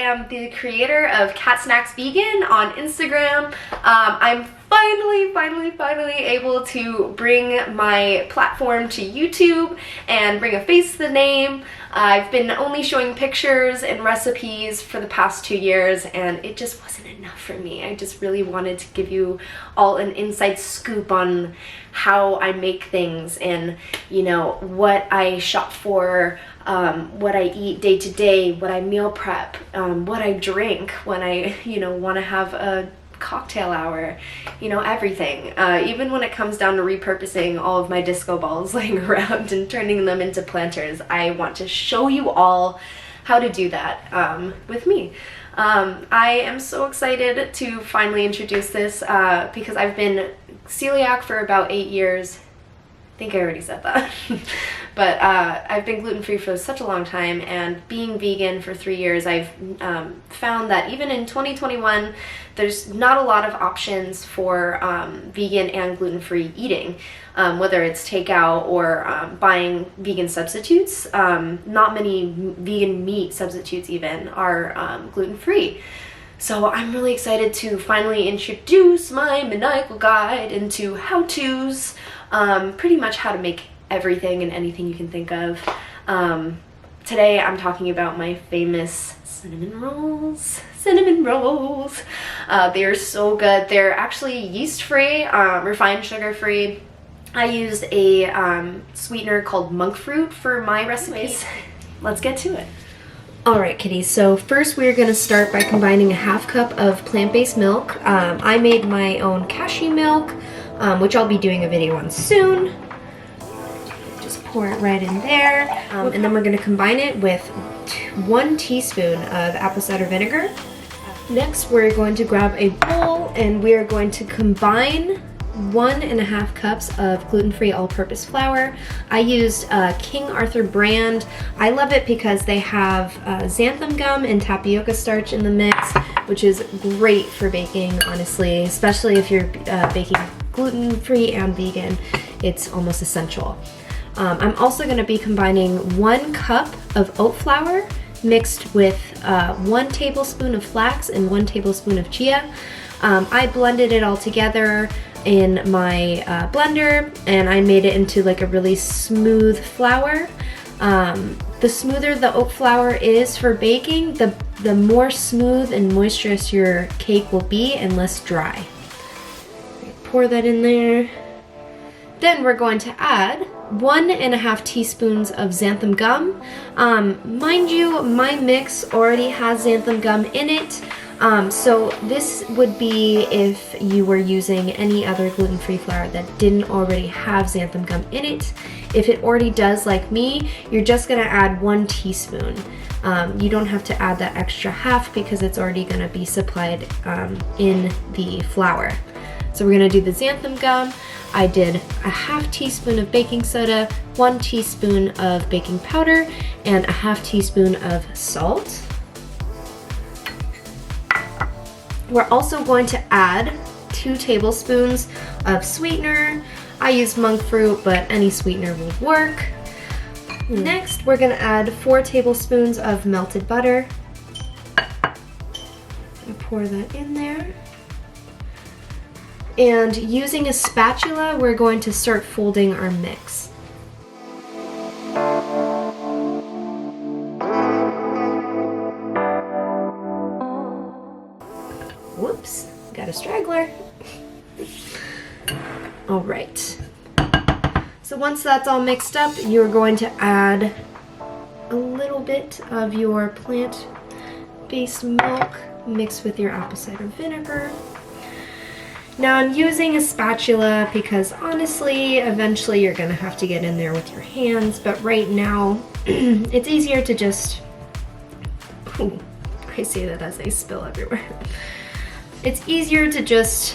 am the creator of Cat Snacks Vegan on Instagram. I'm finally able to bring my platform to YouTube and bring a face to the name. I've been only showing pictures and recipes for the past 2 years, and it just wasn't enough for me. I just really wanted to give you all an inside scoop on how I make things and, you know, what I shop for, what I eat day to day, what I meal prep, what I drink when I, you know, want to have a cocktail hour, you know, everything. Even when it comes down to repurposing all of my disco balls laying around and turning them into planters, I want to show you all how to do that with me. I am so excited to finally introduce this because I've been celiac for about 8 years. I think I already said that. But I've been gluten-free for such a long time, and being vegan for 3 years, I've found that even in 2021, there's not a lot of options for vegan and gluten-free eating, whether it's takeout or buying vegan substitutes. Not many vegan meat substitutes even are gluten-free. So I'm really excited to finally introduce my maniacal guide into how-tos, pretty much how to make everything and anything you can think of. Today I'm talking about my famous cinnamon rolls. Cinnamon rolls. They are so good. They're actually yeast-free, refined sugar-free. I used a sweetener called monk fruit for my recipes. Let's get to it. Alright kitties, so first we're going to start by combining a half cup of plant-based milk. I made my own cashew milk, which I'll be doing a video on soon. Just pour it right in there. And then we're going to combine it with 1 teaspoon of apple cider vinegar. Next we're going to grab a bowl and we're going to combine 1.5 cups of gluten-free all-purpose flour. I used King Arthur brand. I love it because they have xanthan gum and tapioca starch in the mix, which is great for baking, honestly, especially if you're baking gluten-free and vegan. It's almost essential. I'm also going to be combining 1 cup of oat flour mixed with 1 tablespoon of flax and 1 tablespoon of chia. I blended it all together in my blender, and I made it into like a really smooth flour. The smoother the oat flour is for baking, the more smooth and moisturous your cake will be and less dry. Pour that in there. Then we're going to add 1.5 teaspoons of xanthan gum. Mind you, my mix already has xanthan gum in it. So this would be if you were using any other gluten-free flour that didn't already have xanthan gum in it. If it already does, like me, you're just gonna add 1 teaspoon. You don't have to add that extra half because it's already gonna be supplied in the flour. So we're gonna do the xanthan gum. I did a 1/2 teaspoon of baking soda, 1 teaspoon of baking powder, and a 1/2 teaspoon of salt. We're also going to add 2 tablespoons of sweetener. I use monk fruit, but any sweetener will work. Next, we're going to add 4 tablespoons of melted butter. And pour that in there. And using a spatula, we're going to start folding our mix. Whoops, got a straggler. All right. So once that's all mixed up, you're going to add a little bit of your plant-based milk mixed with your apple cider vinegar. Now I'm using a spatula because honestly, eventually you're gonna have to get in there with your hands, but right now, it's easier to just, ooh, I say that as I spill everywhere. It's easier to just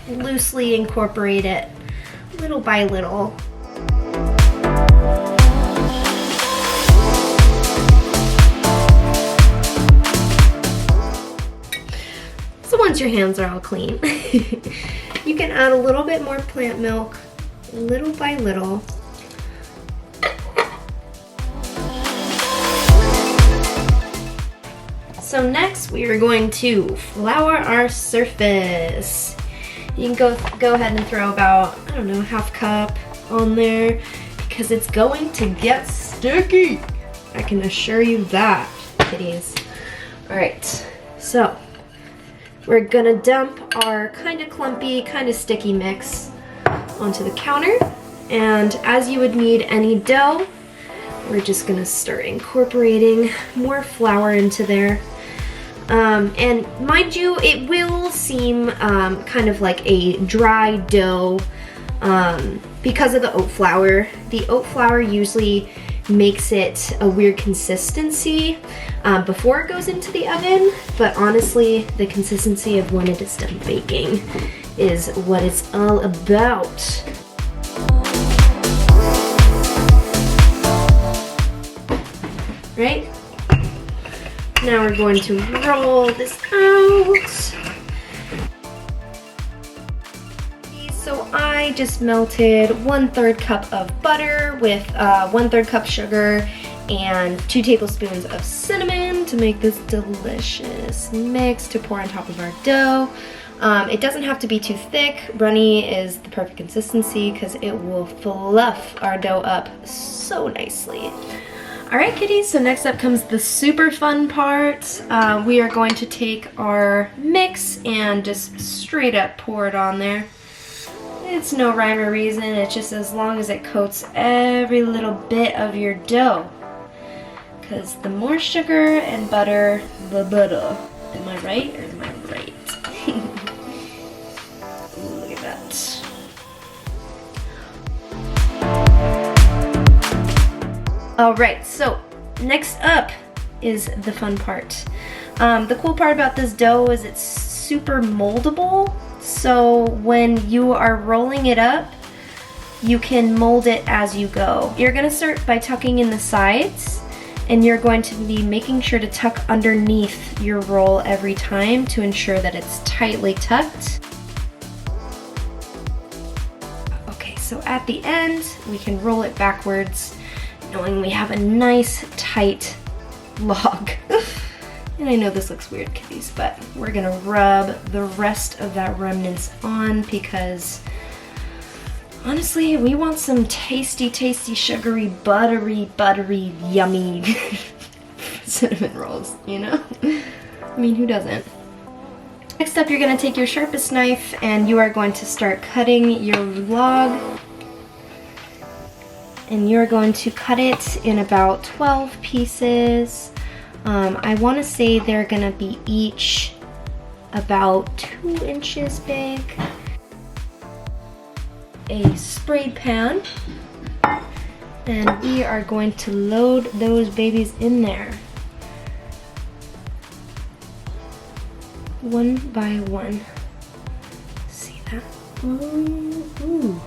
loosely incorporate it little by little. So once your hands are all clean, you can add a little bit more plant milk, little by little. So next we are going to flour our surface. You can go ahead and throw about, I don't know, half cup on there because it's going to get sticky. I can assure you that, kitties. All right, so we're gonna dump our kind of clumpy, kind of sticky mix onto the counter. And as you would need any dough, we're just gonna start incorporating more flour into there. And mind you, it will seem kind of like a dry dough because of the oat flour. The oat flour usually makes it a weird consistency before it goes into the oven, but honestly, the consistency of when it is done baking is what it's all about. Right? Now we're going to roll this out. So I just melted 1/3 cup of butter with 1/3 cup sugar and 2 tablespoons of cinnamon to make this delicious mix to pour on top of our dough. It doesn't have to be too thick. Runny is the perfect consistency because it will fluff our dough up so nicely. All right, kitties, so next up comes the super fun part. We are going to take our mix and just straight up pour it on there. It's no rhyme or reason, it's just as long as it coats every little bit of your dough. Because the more sugar and butter, the better. Am I right or am I right? Ooh, look at that. All right, so next up is the fun part. The cool part about this dough is it's super moldable. So when you are rolling it up, you can mold it as you go. You're gonna start by tucking in the sides, and you're going to be making sure to tuck underneath your roll every time to ensure that it's tightly tucked. Okay, so at the end, we can roll it backwards, knowing we have a nice tight log. And I know this looks weird, kitties, but we're gonna rub the rest of that remnants on because honestly, we want some tasty, tasty, sugary, buttery, yummy cinnamon rolls, you know? I mean, who doesn't? Next up, you're gonna take your sharpest knife and you are going to start cutting your log. And you're going to cut it in about 12 pieces. I want to say they're gonna be each about 2 inches big. A sprayed pan, and we are going to load those babies in there, one by one. See that? Ooh.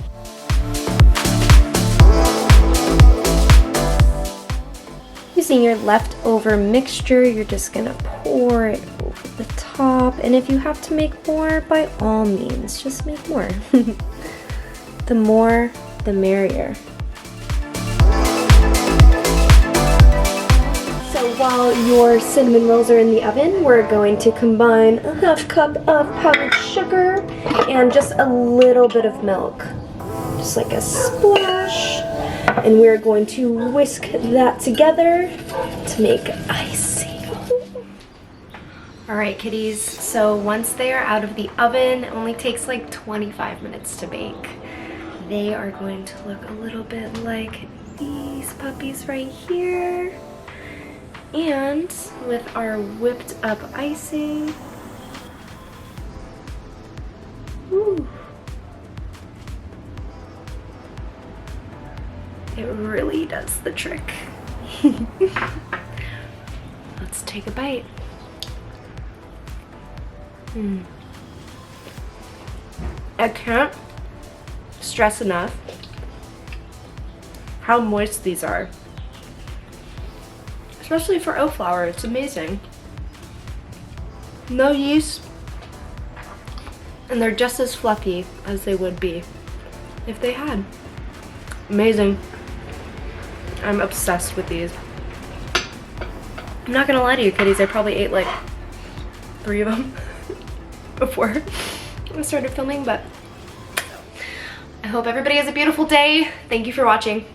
Using your leftover mixture, you're just gonna pour it over the top, and if you have to make more, by all means, just make more. The more, the merrier. So while your cinnamon rolls are in the oven, we're going to combine a half cup of powdered sugar and just a little bit of milk, just like a splash. And we're going to whisk that together to make icing. All right, kitties, so once they are out of the oven, it only takes like 25 minutes to bake. They are going to look a little bit like these puppies right here. And with our whipped up icing, ooh, it really does the trick. Let's take a bite. I can't stress enough how moist these are. Especially for oat flour, it's amazing. No yeast, and they're just as fluffy as they would be if they had. Amazing. I'm obsessed with these. I'm not gonna lie to you kitties, I probably ate like 3 of them before I started filming, but I hope everybody has a beautiful day. Thank you for watching.